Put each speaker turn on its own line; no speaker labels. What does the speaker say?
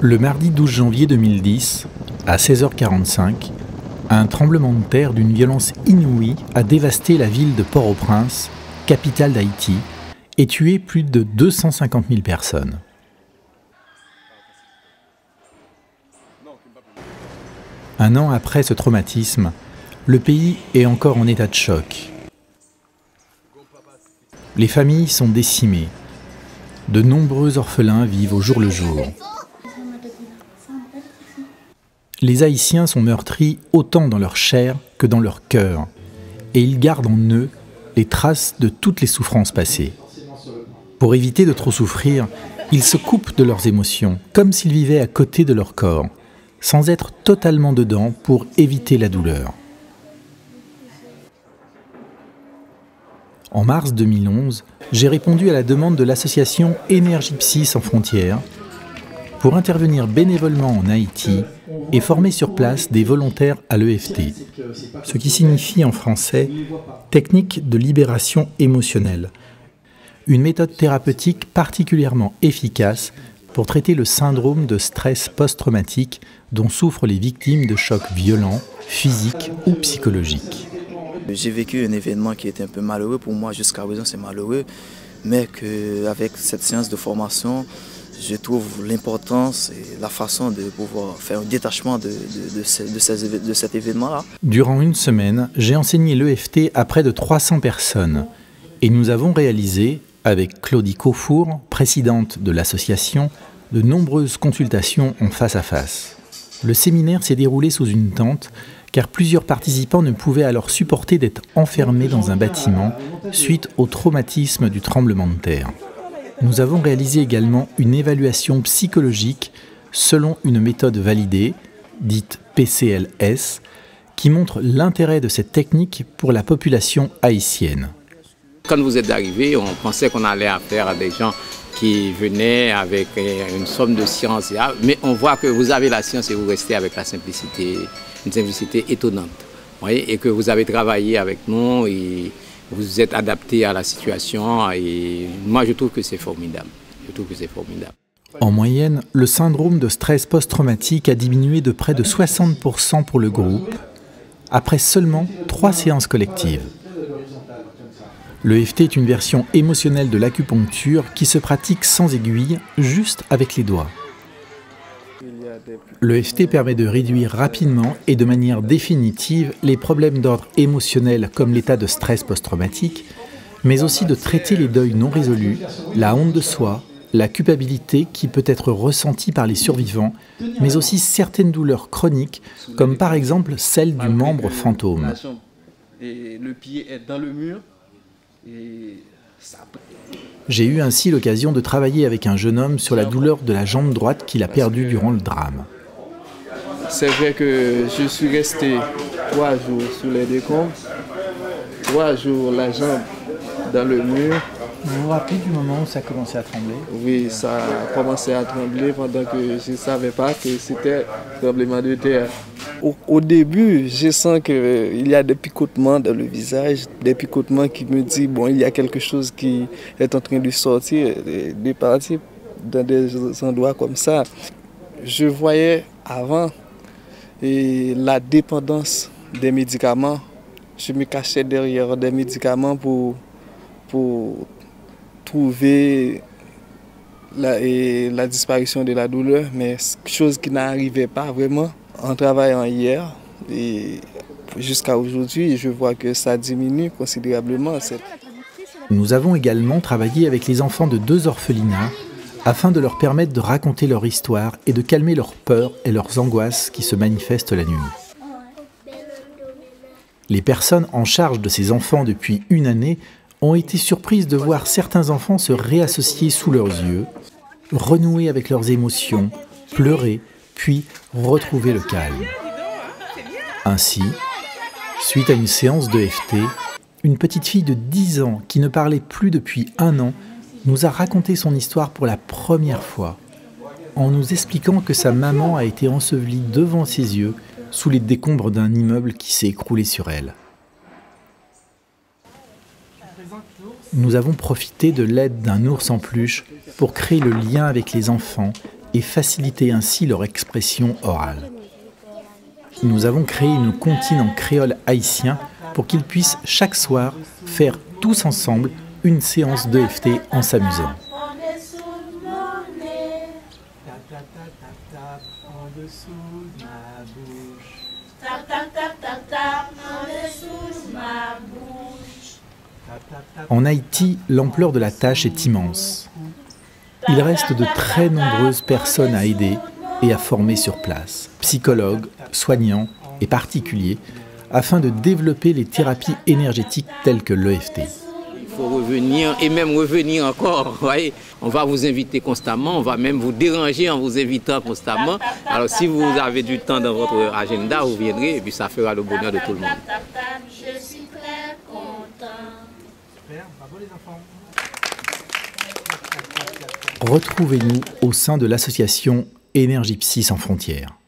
Le mardi 12 janvier 2010, à 16h45, un tremblement de terre d'une violence inouïe a dévasté la ville de Port-au-Prince, capitale d'Haïti, et tué plus de 250 000 personnes. Un an après ce traumatisme, le pays est encore en état de choc. Les familles sont décimées. De nombreux orphelins vivent au jour le jour. Les Haïtiens sont meurtris autant dans leur chair que dans leur cœur, et ils gardent en eux les traces de toutes les souffrances passées. Pour éviter de trop souffrir, ils se coupent de leurs émotions, comme s'ils vivaient à côté de leur corps, sans être totalement dedans pour éviter la douleur. En mars 2011, j'ai répondu à la demande de l'association Énergie Psy Sans Frontières pour intervenir bénévolement en Haïti et former sur place des volontaires à l'EFT, ce qui signifie en français « technique de libération émotionnelle », une méthode thérapeutique particulièrement efficace pour traiter le syndrome de stress post-traumatique dont souffrent les victimes de chocs violents, physiques ou psychologiques.
J'ai vécu un événement qui était un peu malheureux pour moi, jusqu'à présent c'est malheureux, mais qu'avec cette séance de formation, je trouve l'importance et la façon de pouvoir faire un détachement de cet événement-là.
Durant une semaine, j'ai enseigné l'EFT à près de 300 personnes et nous avons réalisé, avec Claudie Caufour, présidente de l'association, de nombreuses consultations en face à face. Le séminaire s'est déroulé sous une tente car plusieurs participants ne pouvaient alors supporter d'être enfermés dans un bâtiment suite au traumatisme du tremblement de terre. Nous avons réalisé également une évaluation psychologique selon une méthode validée, dite PCLS, qui montre l'intérêt de cette technique pour la population haïtienne.
Quand vous êtes arrivé, on pensait qu'on allait affaire à des gens qui venaient avec une somme de science, mais on voit que vous avez la science et vous restez avec la simplicité, une simplicité étonnante. Voyez, et que vous avez travaillé avec nous et vous êtes adapté à la situation et moi je trouve que c'est formidable. En
moyenne, le syndrome de stress post-traumatique a diminué de près de 60% pour le groupe, après seulement 3 séances collectives. L'EFT est une version émotionnelle de l'acupuncture qui se pratique sans aiguille, juste avec les doigts. L'EFT permet de réduire rapidement et de manière définitive les problèmes d'ordre émotionnel comme l'état de stress post-traumatique, mais aussi de traiter les deuils non résolus, la honte de soi, la culpabilité qui peut être ressentie par les survivants, mais aussi certaines douleurs chroniques, comme par exemple celle du membre fantôme. J'ai eu ainsi l'occasion de travailler avec un jeune homme sur la douleur de la jambe droite qu'il a perdue durant le drame.
C'est vrai que je suis resté 3 jours sous les décombres, 3 jours la jambe dans le mur.
Vous vous rappelez du moment où ça a commencé à trembler?
Oui, ça a commencé à trembler pendant que je ne savais pas que c'était un tremblement de terre. Au début, je sens qu'il y a des picotements dans le visage, des picotements qui me disent bon, il y a quelque chose qui est en train de sortir, de partir dans des endroits comme ça. Je voyais avant la dépendance des médicaments. Je me cachais derrière des médicaments pour trouver la disparition de la douleur, mais chose qui n'arrivait pas vraiment. En travaillant hier et jusqu'à aujourd'hui, je vois que ça diminue considérablement.
Nous avons également travaillé avec les enfants de 2 orphelinats afin de leur permettre de raconter leur histoire et de calmer leurs peurs et leurs angoisses qui se manifestent la nuit. Les personnes en charge de ces enfants depuis une année ont été surprises de voir certains enfants se réassocier sous leurs yeux, renouer avec leurs émotions, pleurer, puis retrouver le calme. Ainsi, suite à une séance d'EFT, une petite fille de 10 ans qui ne parlait plus depuis 1 an nous a raconté son histoire pour la première fois, en nous expliquant que sa maman a été ensevelie devant ses yeux sous les décombres d'un immeuble qui s'est écroulé sur elle. Nous avons profité de l'aide d'un ours en peluche pour créer le lien avec les enfants et et faciliter ainsi leur expression orale. Nous avons créé une comptine en créole haïtien pour qu'ils puissent chaque soir faire tous ensemble une séance d'EFT en s'amusant. En Haïti, l'ampleur de la tâche est immense. Il reste de très nombreuses personnes à aider et à former sur place, psychologues, soignants et particuliers, afin de développer les thérapies énergétiques telles que l'EFT.
Il faut revenir et même revenir encore. Voyez, on va vous inviter constamment, on va même vous déranger en vous invitant constamment. Alors si vous avez du temps dans votre agenda, vous viendrez et puis ça fera le bonheur de tout le monde.
Je suis très content.
Super, bravo les enfants. Retrouvez-nous au sein de l'association Énergie Psy sans frontières.